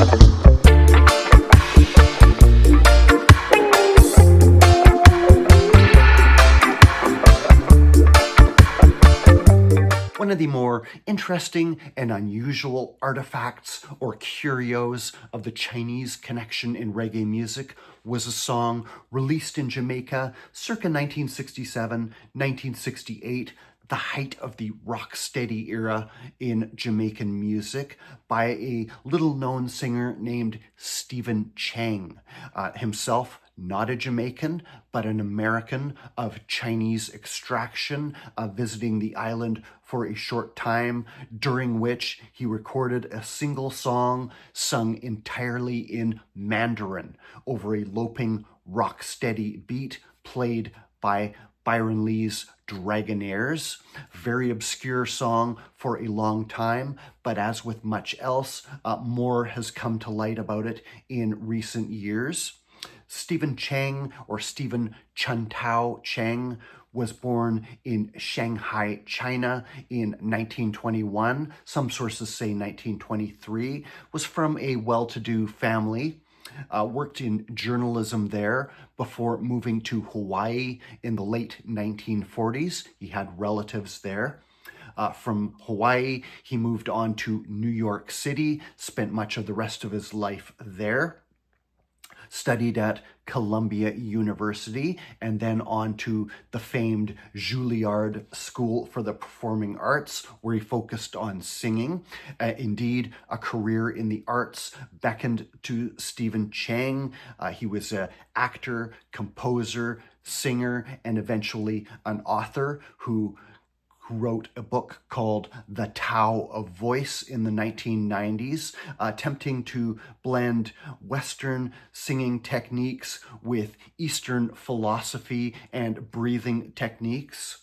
One of the more interesting and unusual artifacts or curios of the Chinese connection in reggae music was a song released in Jamaica circa 1967, 1968, the height of the rocksteady era in Jamaican music, by a little-known singer named Stephen Cheng, himself not a Jamaican, but an American of Chinese extraction, visiting the island for a short time, during which he recorded a single song sung entirely in Mandarin over a loping rocksteady beat played by Byron Lee's Dragonaires. Very obscure song for a long time, but as with much else, more has come to light about it in recent years. Stephen Cheng, or Stephen Cheng, was born in Shanghai, China in 1921. Some sources say 1923. Was from a well-to-do family. Worked in journalism there before moving to Hawaii in the late 1940s. He had relatives there. From Hawaii, he moved on to New York City, spent much of the rest of his life there. Studied at Columbia University, and then on to the famed Juilliard School for the Performing Arts, where he focused on singing. Indeed, a career in the arts beckoned to Stephen Cheng. He was an actor, composer, singer, and eventually an author who wrote a book called The Tao of Voice in the 1990s, attempting to blend Western singing techniques with Eastern philosophy and breathing techniques.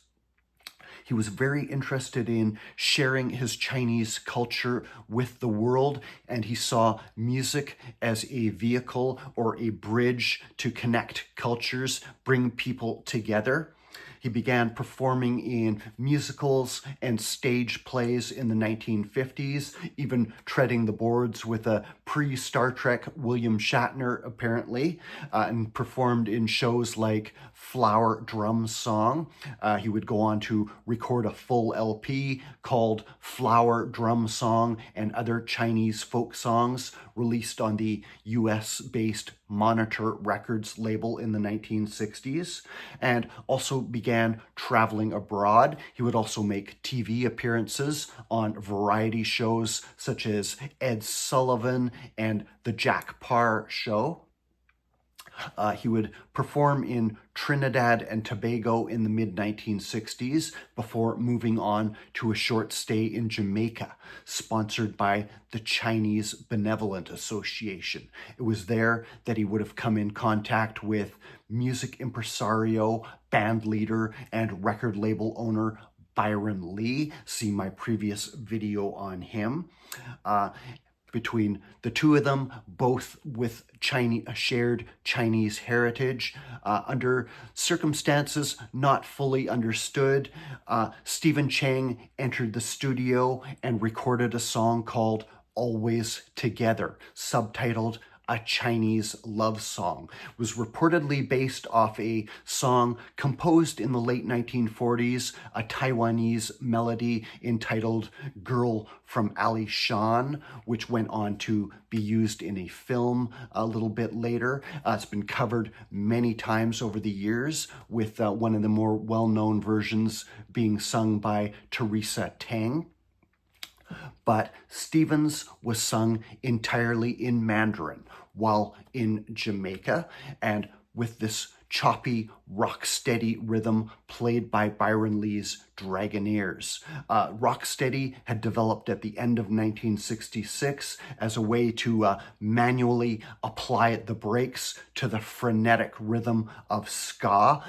He was very interested in sharing his Chinese culture with the world, and he saw music as a vehicle or a bridge to connect cultures, bring people together. He began performing in musicals and stage plays in the 1950s, even treading the boards with a pre-Star Trek William Shatner, apparently, and performed in shows like Flower Drum Song. He would go on to record a full LP called Flower Drum Song and Other Chinese Folk Songs, released on the US-based Monitor Records label in the 1960s, and also began traveling abroad. He would also make TV appearances on variety shows such as Ed Sullivan and The Jack Paar Show. He would perform in Trinidad and Tobago in the mid-1960s before moving on to a short stay in Jamaica, sponsored by the Chinese Benevolent Association. It was there that he would have come in contact with music impresario, band leader, and record label owner Byron Lee. See my previous video on him. Between the two of them, both with shared Chinese heritage, under circumstances not fully understood, Stephen Cheng entered the studio and recorded a song called Always Together, subtitled A Chinese Love Song. It was reportedly based off a song composed in the late 1940s, a Taiwanese melody entitled Girl from Alishan, which went on to be used in a film a little bit later. It's been covered many times over the years, with one of the more well-known versions being sung by Teresa Tang. But Stephen's was sung entirely in Mandarin while in Jamaica, and with this choppy, rocksteady rhythm played by Byron Lee's Dragonaires. Rocksteady had developed at the end of 1966 as a way to manually apply the brakes to the frenetic rhythm of ska.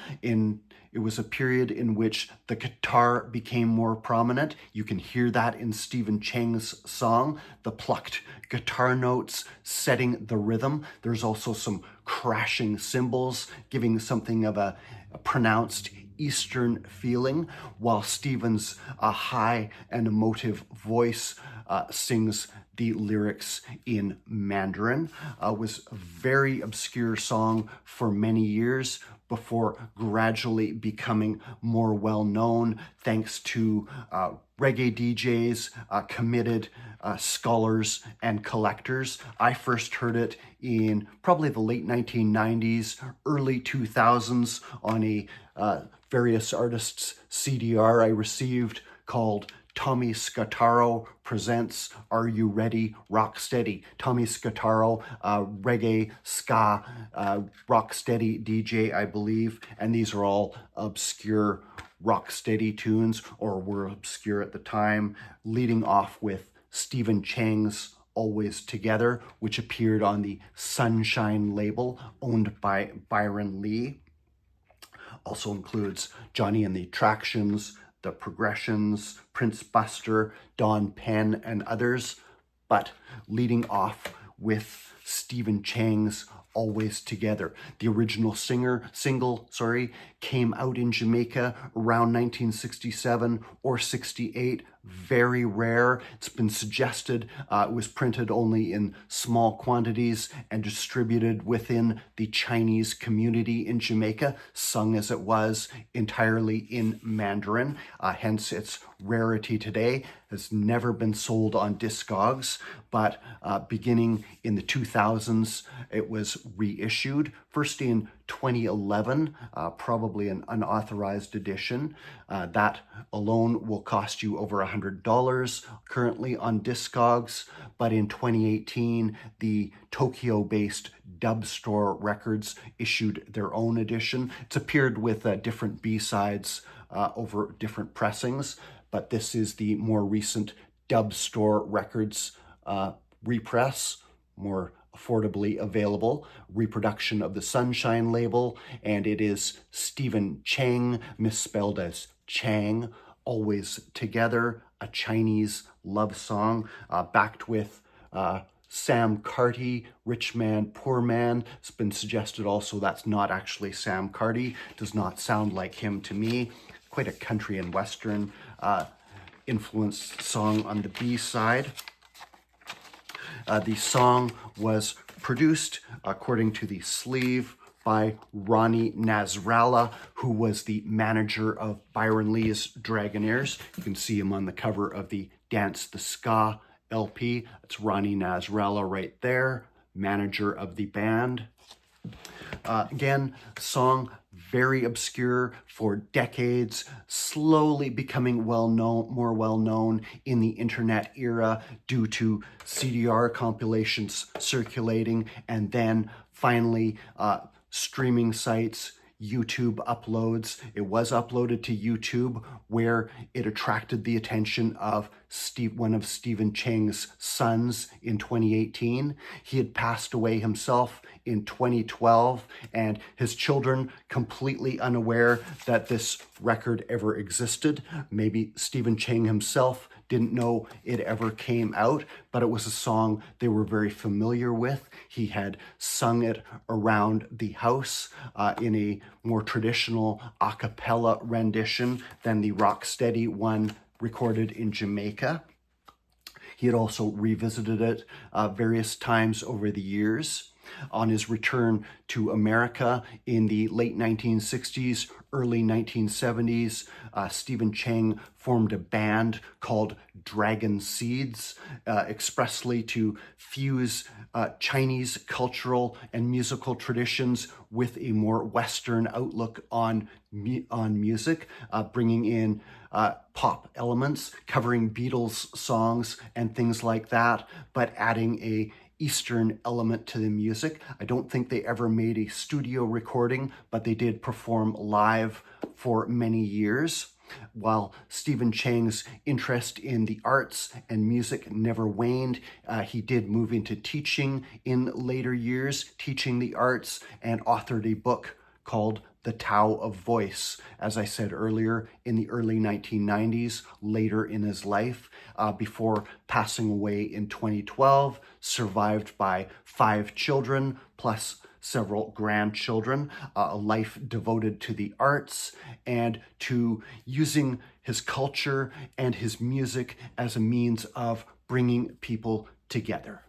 It was a period in which the guitar became more prominent. You can hear that in Stephen Cheng's song, the plucked guitar notes setting the rhythm. There's also some crashing cymbals, giving something of a pronounced Eastern feeling, while Stephen's high and emotive voice sings the lyrics in Mandarin. Was a very obscure song for many years before gradually becoming more well-known thanks to reggae DJs, committed scholars and collectors. I first heard it in probably the late 1990s, early 2000s on a various artists CDR I received called Tommy Scataro presents Are You Ready? Rocksteady. Tommy Scataro, reggae, ska, rocksteady DJ, I believe, and these are all obscure rocksteady tunes, or were obscure at the time, leading off with Stephen Cheng's Always Together, which appeared on the Sunshine label owned by Byron Lee. Also includes Johnny and the Attractions, The Progressions, Prince Buster, Don Penn, and others, but leading off with Stephen Cheng's Always Together. The original single came out in Jamaica around 1967 or 68. Very rare. It's been suggested it was printed only in small quantities and distributed within the Chinese community in Jamaica, sung as it was entirely in Mandarin. Hence its rarity today. Has never been sold on Discogs, but beginning in the 2000s, it was reissued, first in 2011, probably an unauthorized edition. That alone will cost you over $100 currently on Discogs, but in 2018, the Tokyo-based Dub Store Records issued their own edition. It's appeared with different B-sides over different pressings, but this is the more recent Dub Store Records repress, more affordably available reproduction of the Sunshine label, and it is Stephen Cheng, misspelled as Chang, Always Together, a Chinese love song, backed with Sam Carty, Rich Man, Poor Man. It's been suggested also that's not actually Sam Carty, does not sound like him to me. Quite a country and western influenced song on the B side. The song was produced, according to the sleeve, by Ronnie Nasrallah, who was the manager of Byron Lee's Dragonaires. You can see him on the cover of the Dance the Ska LP. That's Ronnie Nasrallah right there, manager of the band. Again, song very obscure for decades, slowly becoming more well-known in the internet era due to CDR compilations circulating, and then finally streaming sites, YouTube uploads. It was uploaded to YouTube, where it attracted the attention of one of Stephen Cheng's sons in 2018. He had passed away himself in 2012, and his children, completely unaware that this record ever existed. Maybe Stephen Cheng himself didn't know it ever came out, but it was a song they were very familiar with. He had sung it around the house in a more traditional a cappella rendition than the rocksteady one recorded in Jamaica. He had also revisited it various times over the years. On his return to America in the late 1960s, early 1970s, Stephen Cheng formed a band called Dragon Seeds, expressly to fuse Chinese cultural and musical traditions with a more Western outlook on music, bringing in pop elements, covering Beatles songs and things like that, but adding a Eastern element to the music. I don't think they ever made a studio recording, but they did perform live for many years. While Stephen Cheng's interest in the arts and music never waned, he did move into teaching in later years, teaching the arts, and authored a book called The Tao of Voice, as I said earlier, in the early 1990s, later in his life, before passing away in 2012, survived by 5 children, plus several grandchildren, a life devoted to the arts and to using his culture and his music as a means of bringing people together.